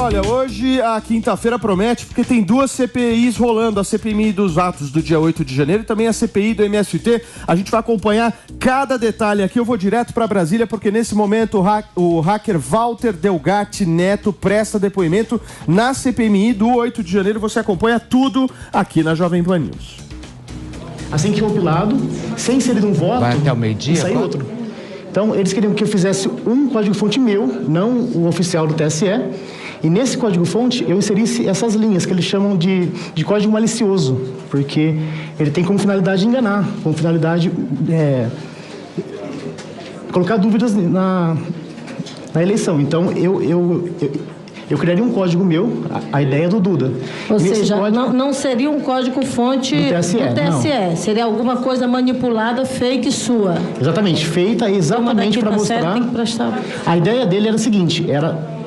Olha, hoje a quinta-feira promete, porque tem duas CPIs rolando, a CPI dos atos do dia 8 de janeiro e também a CPI do MST. A gente vai acompanhar cada detalhe aqui. Eu vou direto para Brasília, porque nesse momento o hacker Walter Delgatti Neto presta depoimento na CPMI do 8 de janeiro. Você acompanha tudo aqui na Jovem Pan News. Assim que compilado, sem inserir um voto, vai até o meio-dia, e sair outro. Então, eles queriam que eu fizesse um código-fonte meu, não o oficial do TSE, e nesse código-fonte eu inserisse essas linhas que eles chamam de código malicioso, porque ele tem como finalidade enganar, como finalidade colocar dúvidas na eleição. Então, eu criaria um código meu, a ideia do Duda. Ou seja, código, não seria um código-fonte do TSE. Seria alguma coisa manipulada, fake sua. Exatamente, feita exatamente para mostrar. A ideia dele era a seguinte, era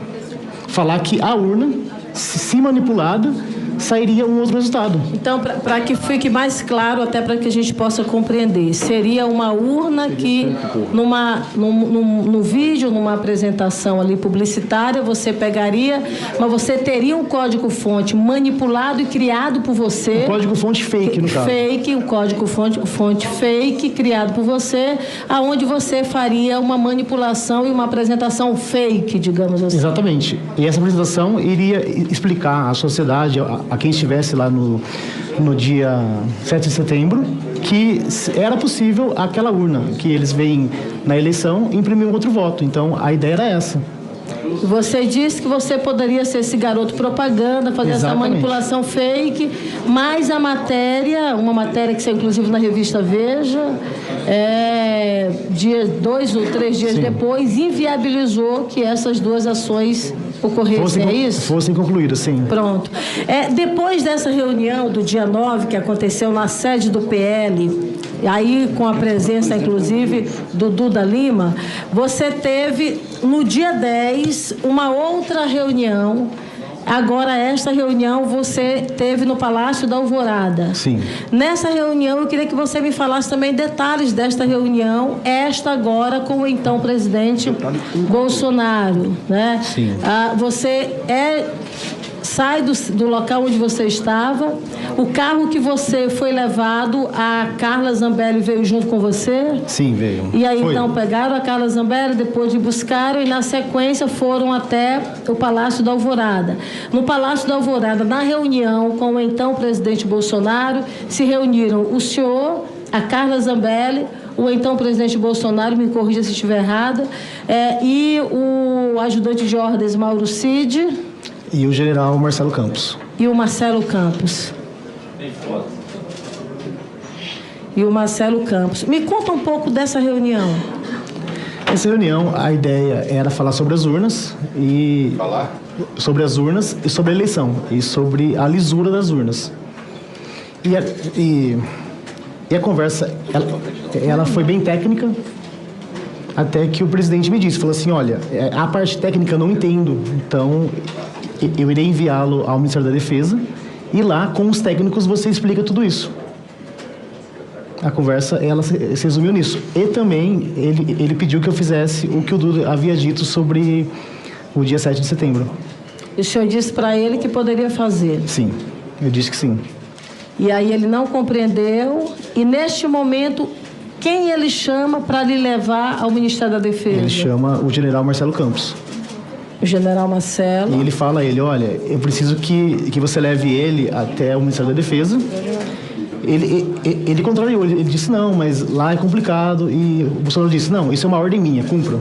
falar que a urna, se manipulada, sairia um outro resultado. Então, para que fique mais claro, até para que a gente possa compreender, seria uma urna que, no vídeo, numa apresentação ali publicitária, você pegaria, mas você teria um código-fonte manipulado e criado por você. Um código-fonte fake, no caso. Um código-fonte fake, criado por você, aonde você faria uma manipulação e uma apresentação fake, digamos assim. Exatamente. E essa apresentação iria explicar à sociedade, a quem estivesse lá no dia 7 de setembro, que era possível aquela urna, que eles veem na eleição, imprimir um outro voto. Então, a ideia era essa. Você disse que você poderia ser esse garoto propaganda, fazer essa manipulação fake, mas a matéria, uma matéria que saiu inclusive na revista Veja, 2 ou 3 dias depois, inviabilizou que essas duas ações ocorressem, é isso? Fossem concluídas, sim. Pronto. Depois dessa reunião do dia 9, que aconteceu na sede do PL, aí com a presença, inclusive, do Duda Lima, você teve, no dia 10, uma outra reunião. Agora, esta reunião você teve no Palácio da Alvorada. Sim. Nessa reunião, eu queria que você me falasse também detalhes desta reunião, esta agora com o então presidente Bolsonaro, né? Sim. Você sai do local onde você estava, o carro que você foi levado, a Carla Zambelli veio junto com você? Sim, veio. E aí, então, pegaram a Carla Zambelli, depois de buscaram e, na sequência, foram até o Palácio da Alvorada. No Palácio da Alvorada, na reunião com o então presidente Bolsonaro, se reuniram o senhor, a Carla Zambelli, o então presidente Bolsonaro, me corrija se estiver errada, e o ajudante de ordens Mauro Cid. E o general Marcelo Campos. E o Marcelo Campos. Me conta um pouco dessa reunião. Essa reunião, a ideia era falar sobre as urnas e sobre a eleição e sobre a lisura das urnas. E a conversa, ela foi bem técnica, até que o presidente me disse, falou assim, olha, a parte técnica eu não entendo, então eu irei enviá-lo ao Ministério da Defesa e lá, com os técnicos, você explica tudo isso. A conversa, ela se resumiu nisso. E também, ele pediu que eu fizesse o que o Duda havia dito sobre o dia 7 de setembro. E o senhor disse para ele que poderia fazer? Sim, eu disse que sim. E aí ele não compreendeu, e neste momento, quem ele chama para lhe levar ao Ministério da Defesa? Ele chama o general Marcelo Campos. O general Marcelo. E ele fala a ele, olha, eu preciso que você leve ele até o Ministério da Defesa. Ele contrariou, ele disse, não, mas lá é complicado. E o Bolsonaro disse, não, isso é uma ordem minha, cumpra.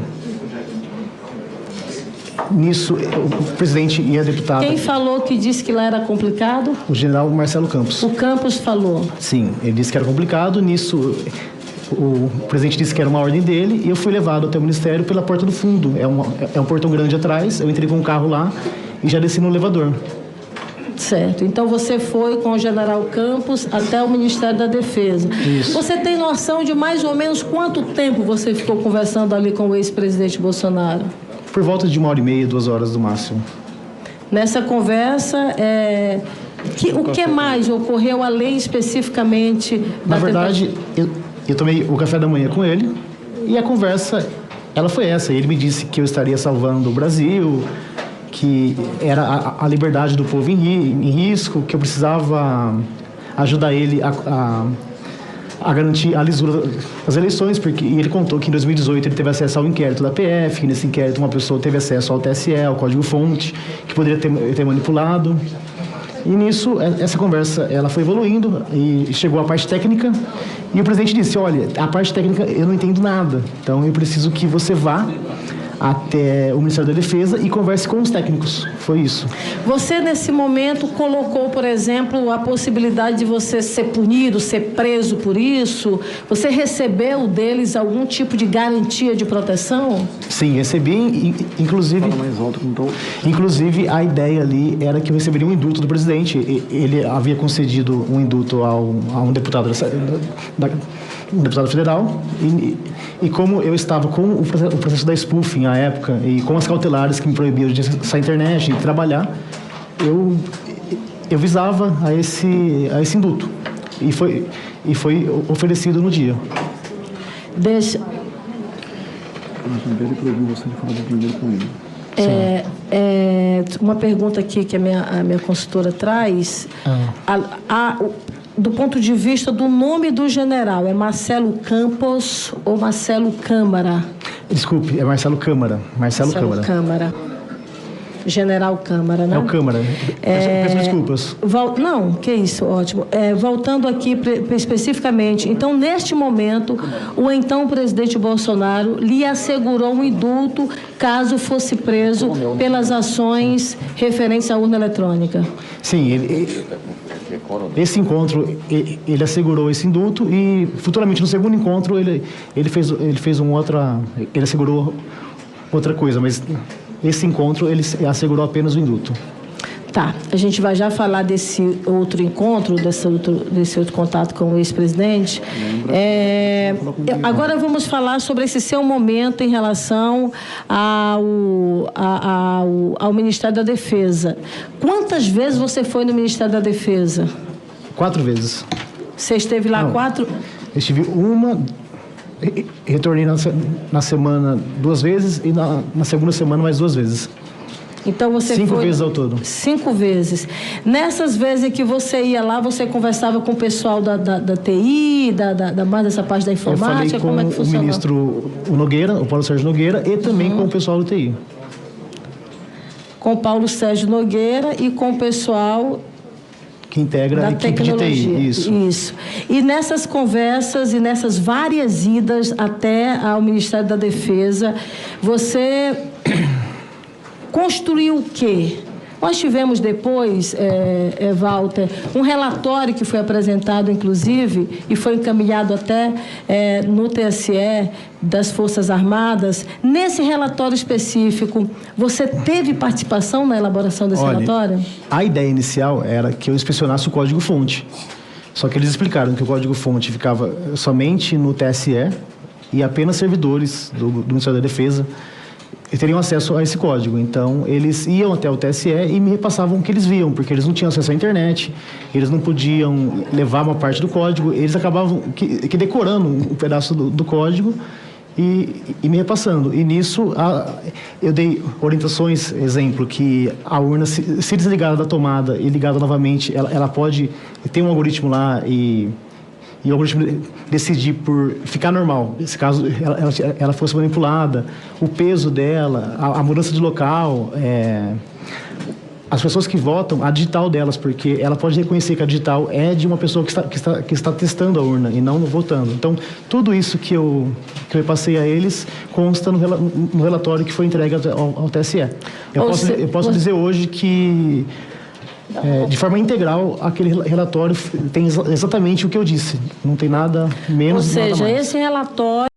Nisso, o presidente e a deputada... Quem falou que disse que lá era complicado? O general Marcelo Campos. O Campos falou? Sim, ele disse que era complicado. Nisso, o presidente disse que era uma ordem dele e eu fui levado até o Ministério pela porta do fundo. É um portão grande atrás, eu entrei com um carro lá e já desci no elevador. Certo. Então você foi com o general Campos até o Ministério da Defesa. Isso. Você tem noção de mais ou menos quanto tempo você ficou conversando ali com o ex-presidente Bolsonaro? Por volta de 1h30, 2 horas no máximo. Nessa conversa, o que mais ocorreu além especificamente da... Na verdade, eu tomei o café da manhã com ele e a conversa, ela foi essa. Ele me disse que eu estaria salvando o Brasil que era a liberdade do povo em risco, que eu precisava ajudar ele a garantir a lisura das eleições, porque ele contou que em 2018 ele teve acesso ao inquérito da PF, que nesse inquérito uma pessoa teve acesso ao TSE, ao código-fonte, que poderia ter manipulado. E nisso, essa conversa ela foi evoluindo e chegou à parte técnica, e o presidente disse: olha, a parte técnica eu não entendo nada, então eu preciso que você vá até o Ministério da Defesa e converse com os técnicos. Foi isso. Você, nesse momento, colocou, por exemplo, a possibilidade de você ser punido, ser preso por isso? Você recebeu deles algum tipo de garantia de proteção? Sim, recebi, inclusive... Fala mais alto, não tô... Inclusive, a ideia ali era que eu receberia um indulto do presidente. Ele havia concedido um indulto a um deputado um deputado federal, e como eu estava com o processo da spoofing à época, e com as cautelares que me proibiam de sair à internet e trabalhar, eu visava a esse indulto, e foi oferecido no dia. Deixa... Uma pergunta aqui que a minha consultora traz. Do ponto de vista do nome do general, é Marcelo Campos ou Marcelo Câmara? Desculpe, é Marcelo Câmara. Marcelo Câmara. General Câmara, né? É o Câmara. Peço desculpas. Não, que isso, ótimo. Voltando aqui especificamente, então, neste momento, o então presidente Bolsonaro lhe assegurou um indulto caso fosse preso pelas ações referentes à urna eletrônica. Sim, esse encontro, ele assegurou esse indulto, e futuramente no segundo encontro ele assegurou outra coisa, mas esse encontro ele assegurou apenas o indulto. Tá, a gente vai já falar desse outro encontro, desse outro contato com o ex-presidente. Agora vamos falar sobre esse seu momento em relação ao Ministério da Defesa. Quantas vezes você foi no Ministério da Defesa? 4 vezes. Você esteve lá? Não, 4? Eu estive retornei na semana 2 vezes, e na segunda semana mais 2 vezes. Então você 5 vezes ao todo. 5 vezes. Nessas vezes em que você ia lá, você conversava com o pessoal da TI, mais dessa parte da informática? Eu falei com o ministro o Paulo Sérgio Nogueira, e também com o pessoal do TI. Com o Paulo Sérgio Nogueira e com o pessoal que integra a equipe de TI. Isso. E nessas conversas e nessas várias idas até ao Ministério da Defesa, você construiu o quê? Nós tivemos depois, Walter, um relatório que foi apresentado, inclusive, e foi encaminhado até no TSE das Forças Armadas. Nesse relatório específico, você teve participação na elaboração desse relatório? A ideia inicial era que eu inspecionasse o código-fonte. Só que eles explicaram que o código-fonte ficava somente no TSE, e apenas servidores do Ministério da Defesa teriam acesso a esse código. Então, eles iam até o TSE e me repassavam o que eles viam, porque eles não tinham acesso à internet, eles não podiam levar uma parte do código, eles acabavam que decorando um pedaço do código e me repassando. E nisso, eu dei orientações, exemplo, que a urna, se desligada da tomada e ligada novamente, ela pode ter um algoritmo lá e o algoritmo decidir por ficar normal, se caso ela fosse manipulada, o peso dela, a mudança de local, as pessoas que votam, a digital delas, porque ela pode reconhecer que a digital é de uma pessoa que está testando a urna e não votando. Então, tudo isso que eu passei a eles consta no relatório que foi entregue ao TSE. Eu posso dizer hoje que de forma integral, aquele relatório tem exatamente o que eu disse. Não tem nada menos, nada mais. Ou seja, esse relatório